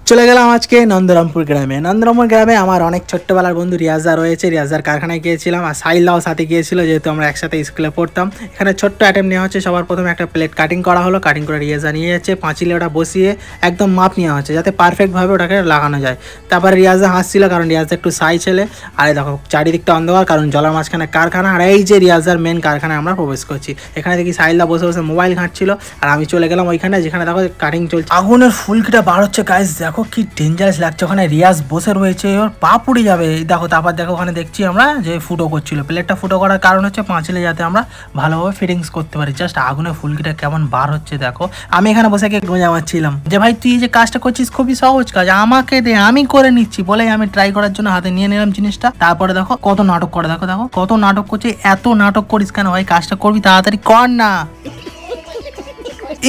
চলে গেলাম আজকে নন্দরামপুর গ্রামে। নন্দরামপুর গ্রামে আমার অনেক ছোট্টবেলার বন্ধু রিয়াজদা রয়েছে। রিয়াজদার কারখানায় গিয়েছিলাম আর সাইলদাও সাথে গিয়েছিল, যেহেতু আমরা একসাথে স্কুলে পড়তাম। এখানে ছোট্ট অ্যাটেম্প নেওয়া হচ্ছে। সবার প্রথমে একটা প্লেট কাটিং করা হলো। কাটিং করে রিয়াজদা নিয়ে যাচ্ছে, পাঁচিলে ওটা বসিয়ে একদম মাপ নেওয়া হচ্ছে যাতে পারফেক্টভাবে ওটাকে লাগানো যায়। তারপরে রিয়াজদা হাসছিল কারণ রিয়াজদা একটু সাই ছেলে। আর দেখো চারিদিকটা অন্ধকার কারণ জলার মাঝখানে কারখানা। আর এই যে রিয়াজদার মেন কারখানায় আমরা প্রবেশ করছি। এখানে দেখি সাইলদা বসে বসে মোবাইল ঘাঁটছিল আর আমি চলে গেলাম ওইখানে যেখানে দেখো কাটিং চলছে। আগুনের ফুলকিটা বার হচ্ছে গাইস, দেখো কি ডেঞ্জারাস লাগছে। ওখানে রিয়াজ বসে রয়েছে, ওর পা পুড়ে যাবে। দেখো তারপর দেখো ওখানে দেখছি আমরা যে ফুটো করছিল। প্লেটটা ফুটো করার কারণ হচ্ছে পাঁচিলে যাতে আমরা ভালোভাবে ফিটিংস করতে পারি। জাস্ট আগুনের ফুলকিটা কেমন বার হচ্ছে দেখো। আমি এখানে বসে একটু মজা পাচ্ছিলাম যে ভাই তুই যে কাজটা করছিস খুবই সহজ কাজ, আমাকে দে আমি করে নিচ্ছি বলে আমি ট্রাই করার জন্য হাতে নিয়ে নিলাম জিনিসটা। তারপরে দেখো কত নাটক করে, দেখো দেখো কত নাটক করছে। এত নাটক করিস কেন ভাই, কাজটা করবি তাড়াতাড়ি কর না।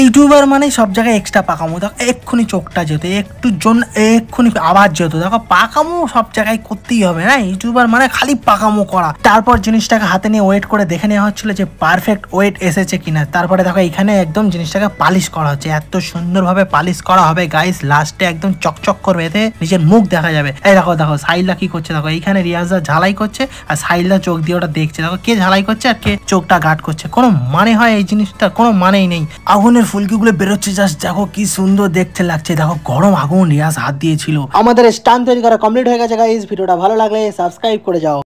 ইউটিউবার মানে সব জায়গায় এক্সট্রা পাকামো। দেখো এক্ষুনি চোখটা যেত, একটু জন এক্ষুনি আবার যেত। দেখো পাকামো সব জায়গায় করতেই হবে না, ইউটিউবার মানে খালি পাকামো করা। তারপর জিনিসটাকে হাতে নিয়ে ওয়েট করে দেখে নেওয়া হচ্ছিল যে পারফেক্ট ওয়েট এসেছে কিনা। তারপরে দেখো এখানে একদম জিনিসটাকে পালিশ করা হচ্ছে, এত সুন্দরভাবে পালিশ করা হবে গাইস, লাস্টে একদম চকচক করবে, এতে নিজের মুখ দেখা যাবে। এই দেখো দেখো সাইলদা কি করছে, দেখো এইখানে রিয়াজদা ঝালাই করছে আর সাইলদা চোখ দিয়ে ওটা দেখছে। দেখো কে ঝালাই করছে আর কে চোখটা গার্ড করছে। কোনো মানে হয় এই জিনিসটার, কোনো মানেই নেই। আগুনের ফুলকিগুলো বেরোচ্ছে, জাস্ট দেখো কি সুন্দর দেখতে লাগছে। দেখো গরম আগুন রিয়াজ হাত দিয়েছিল। আমাদের স্টান তৈরি করা কমপ্লিট হয়ে গেছে গাইস। ভিডিওটা ভালো লাগলে সাবস্ক্রাইব করে যাও।